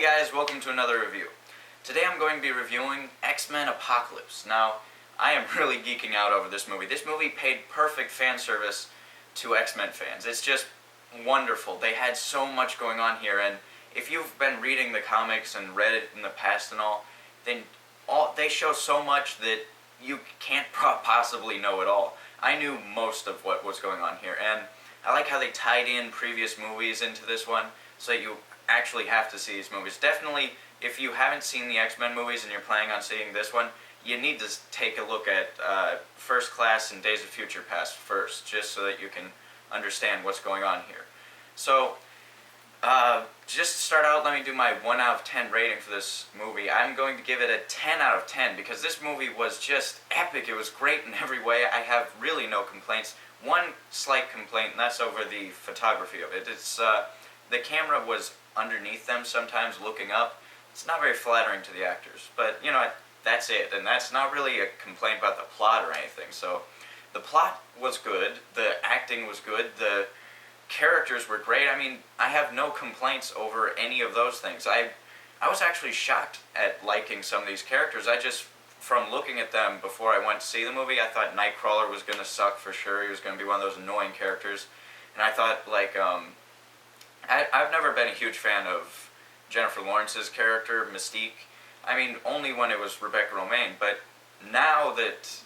guys, welcome to another review. Today I'm going to be reviewing X-Men Apocalypse. Now, I am really geeking out over this movie. This movie paid perfect fan service to X-Men fans. It's just wonderful. They had so much going on here, and if you've been reading the comics and read it in the past and all, then they show so much that you can't possibly know it all. I knew most of what was going on here, and I like how they tied in previous movies into this one, so that you actually have to see these movies. Definitely, if you haven't seen the X-Men movies and you're planning on seeing this one, you need to take a look at First Class and Days of Future Past first, just so that you can understand what's going on here. So, just to start out, let me do my 1 out of 10 rating for this movie. I'm going to give it a 10 out of 10 because this movie was just epic. It was great in every way. I have really no complaints. One slight complaint, and that's over the photography of it. It's the camera was underneath them sometimes, looking up. It's not very flattering to the actors, but you know, that's it, and that's not really a complaint about the plot or anything. So the plot was good, the acting was good, the characters were great. I mean, I have no complaints over any of those things. I was actually shocked at liking some of these characters. From looking at them before I went to see the movie, I thought Nightcrawler was going to suck for sure. He was going to be one of those annoying characters. And I thought, like, I've never been a huge fan of Jennifer Lawrence's character, Mystique. I mean, only when it was Rebecca Romijn. But now that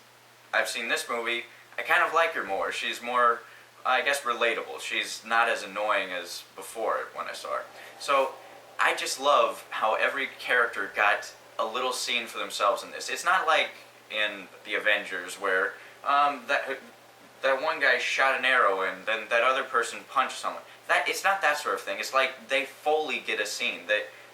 I've seen this movie, I kind of like her more. She's more, I guess, relatable. She's not as annoying as before when I saw her. So I just love how every character got a little scene for themselves in this. It's not like in the Avengers where that one guy shot an arrow and then that other person punched someone. It's not that sort of thing. It's like they fully get a scene.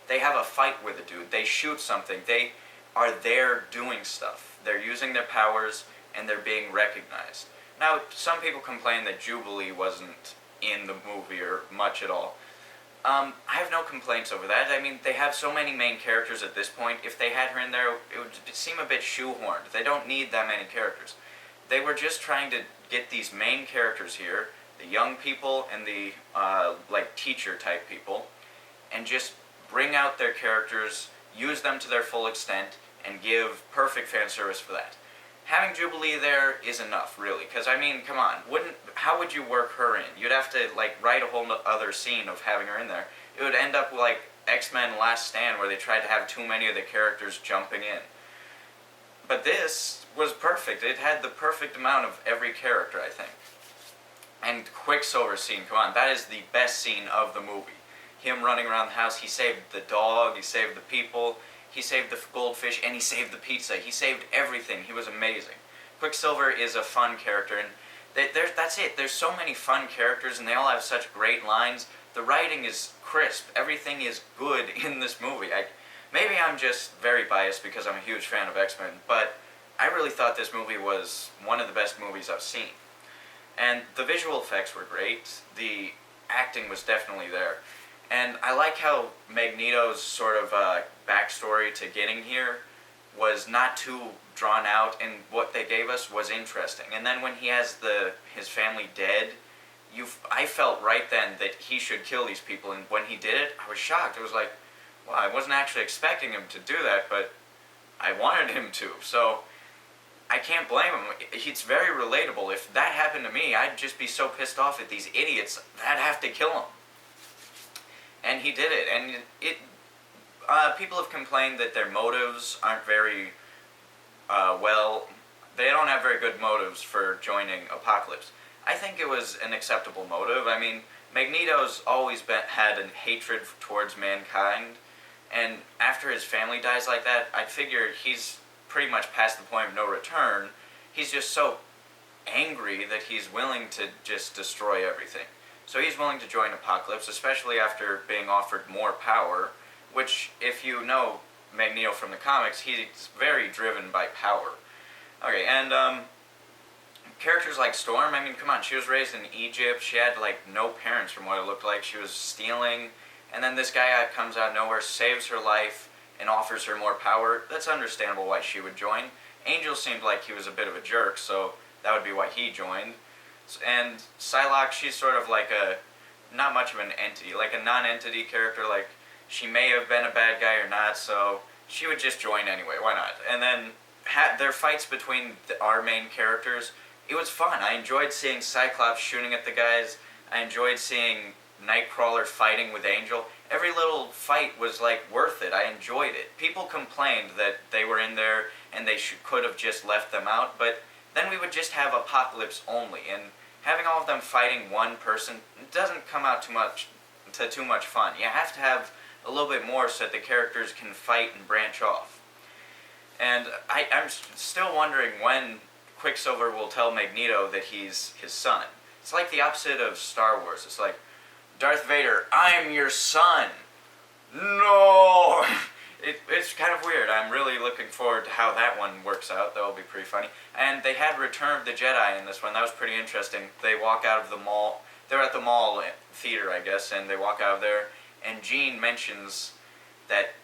They have a fight with a dude. They shoot something. They are there doing stuff. They're using their powers and they're being recognized. Now, some people complain that Jubilee wasn't in the movie or much at all. I have no complaints over that. I mean, they have so many main characters at this point. If they had her in there, it would seem a bit shoehorned. They don't need that many characters. They were just trying to get these main characters here, the young people and the like teacher type people, and just bring out their characters, use them to their full extent, and give perfect fan service for that. Having Jubilee there is enough, really, because I mean, come on, how would you work her in? You'd have to like write a whole other scene of having her in there. It would end up like X-Men Last Stand, where they tried to have too many of the characters jumping in. But this was perfect. It had the perfect amount of every character, I think. And Quicksilver's scene, come on, that is the best scene of the movie. Him running around the house, he saved the dog, he saved the people, he saved the goldfish, and he saved the pizza. He saved everything. He was amazing. Quicksilver is a fun character, and that's it. There's so many fun characters, and they all have such great lines. The writing is crisp. Everything is good in this movie. Maybe I'm just very biased because I'm a huge fan of X-Men, but I really thought this movie was one of the best movies I've seen. And the visual effects were great. The acting was definitely there. And I like how Magneto's sort of backstory to getting here was not too drawn out, and what they gave us was interesting. And then when he has his family dead, I felt right then that he should kill these people, and when he did it, I was shocked. It was like, well, I wasn't actually expecting him to do that, but I wanted him to. So I can't blame him. It's very relatable. If that happened to me, I'd just be so pissed off at these idiots that have to kill him. And he did it. And people have complained that their motives aren't very, they don't have very good motives for joining Apocalypse. I think it was an acceptable motive. I mean, Magneto's always had a hatred towards mankind, and after his family dies like that, I figure he's pretty much past the point of no return. He's just so angry that he's willing to just destroy everything. So he's willing to join Apocalypse, especially after being offered more power, which, if you know Magneto from the comics, he's very driven by power. Okay, and characters like Storm, I mean, come on, she was raised in Egypt. She had like no parents from what it looked like. She was stealing, and then this guy comes out of nowhere, saves her life, and offers her more power. That's understandable why she would join. Angel seemed like he was a bit of a jerk, so that would be why he joined. And Psylocke, she's sort of like not much of an entity, like a non-entity character. Like, she may have been a bad guy or not, so she would just join anyway. Why not? And then their fights between our main characters, it was fun. I enjoyed seeing Cyclops shooting at the guys. I enjoyed seeing Nightcrawler fighting with Angel. Every little fight was like worth it. I enjoyed it. People complained that they were in there and they could have just left them out, but then we would just have Apocalypse only, and having all of them fighting one person doesn't come out to too much fun. You have to have a little bit more so that the characters can fight and branch off. And I'm still wondering when Quicksilver will tell Magneto that he's his son. It's like the opposite of Star Wars. It's like, Darth Vader, I'm your son! No! It's kind of weird. I'm really looking forward to how that one works out. That will be pretty funny. And they had Return of the Jedi in this one. That was pretty interesting. They walk out of the mall. They're at the mall theater, I guess, and they walk out of there. And Jean mentions that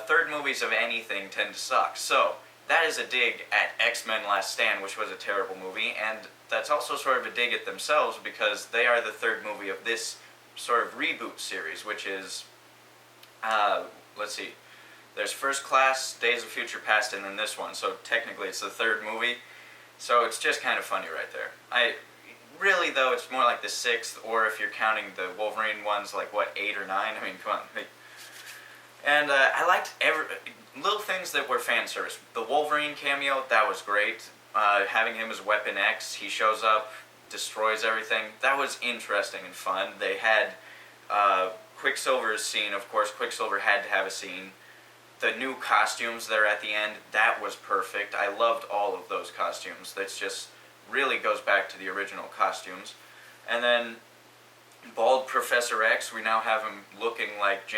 third movies of anything tend to suck. So that is a dig at X-Men Last Stand, which was a terrible movie. And that's also sort of a dig at themselves because they are the third movie of this sort of reboot series, which is... let's see, there's First Class, Days of Future Past, and then this one, so technically it's the third movie, so it's just kind of funny right there. Really though, it's more like the sixth, or if you're counting the Wolverine ones, like what, 8 or 9, I mean, come on. And I liked little things that were fan service. The Wolverine cameo, that was great. Having him as Weapon X, he shows up, destroys everything, that was interesting and fun. They had Quicksilver's scene, of course, Quicksilver had to have a scene. The new costumes that are at the end, that was perfect. I loved all of those costumes. That's just really goes back to the original costumes. And then bald Professor X, we now have him looking like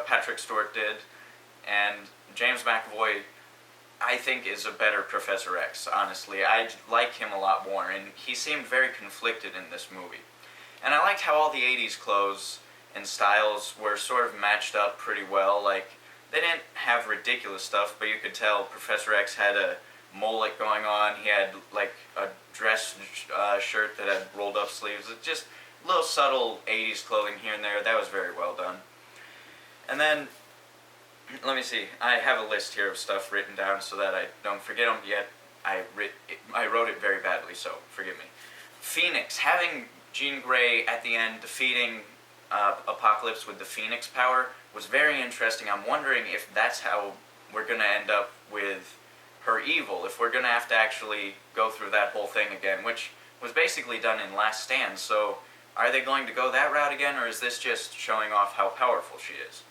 Patrick Stewart did. And James McAvoy, I think, is a better Professor X, honestly. I like him a lot more, and he seemed very conflicted in this movie. And I liked how all the 80s clothes and styles were sort of matched up pretty well. Like, they didn't have ridiculous stuff, but you could tell Professor X had a mullet going on. He had like a dress shirt that had rolled up sleeves. It's just little subtle 80s clothing here and there. That was very well done. And then, let me see. I have a list here of stuff written down so that I don't forget them yet. I wrote it very badly, so forgive me. Phoenix, having Jean Grey at the end defeating Apocalypse with the Phoenix power was very interesting. I'm wondering if that's how we're going to end up with her evil, if we're going to have to actually go through that whole thing again, which was basically done in Last Stand. So are they going to go that route again, or is this just showing off how powerful she is?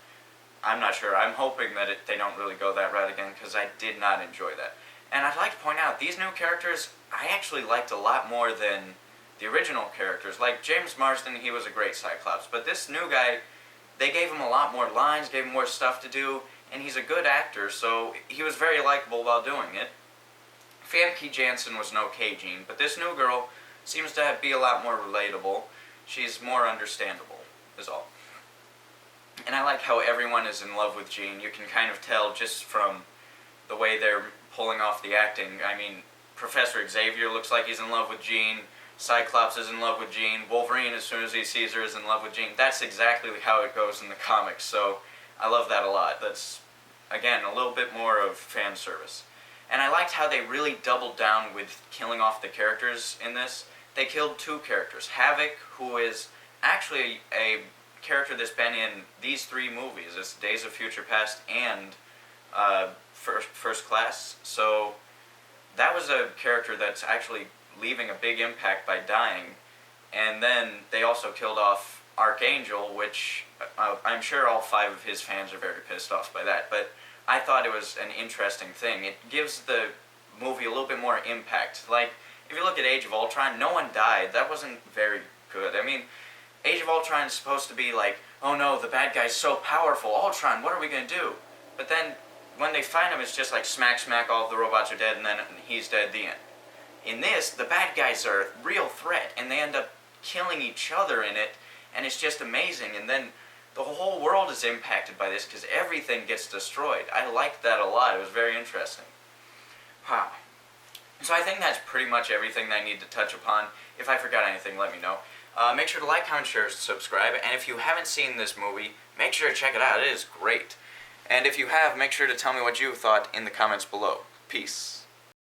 I'm not sure. I'm hoping that they don't really go that route again, because I did not enjoy that. And I'd like to point out, these new characters I actually liked a lot more than the original characters. Like James Marsden, he was a great Cyclops, but this new guy, they gave him a lot more lines, gave him more stuff to do, and he's a good actor, so he was very likable while doing it. Famke Janssen was an okay Jean, but this new girl seems to be a lot more relatable. She's more understandable, is all. And I like how everyone is in love with Jean. You can kind of tell just from the way they're pulling off the acting. I mean, Professor Xavier looks like he's in love with Jean. Cyclops is in love with Jean. Wolverine, as soon as he sees her, is in love with Jean. That's exactly how it goes in the comics, so I love that a lot. That's, again, a little bit more of fan service. And I liked how they really doubled down with killing off the characters in this. They killed two characters. Havoc, who is actually a character that's been in these three movies. It's Days of Future Past and First Class. So that was a character that's actually leaving a big impact by dying. And then they also killed off Archangel, which I'm sure all 5 of his fans are very pissed off by that. But I thought it was an interesting thing. It gives the movie a little bit more impact. Like, if you look at Age of Ultron, no one died. That wasn't very good. I mean, Age of Ultron is supposed to be like, oh no, the bad guy's so powerful. Ultron, what are we going to do? But then, when they find him, it's just like smack, smack, all of the robots are dead, and then he's dead, the end. In this, the bad guys are a real threat, and they end up killing each other in it, and it's just amazing. And then the whole world is impacted by this, because everything gets destroyed. I liked that a lot. It was very interesting. Wow. So I think that's pretty much everything that I need to touch upon. If I forgot anything, let me know. Make sure to like, comment, share, subscribe, and if you haven't seen this movie, make sure to check it out. It is great. And if you have, make sure to tell me what you thought in the comments below. Peace.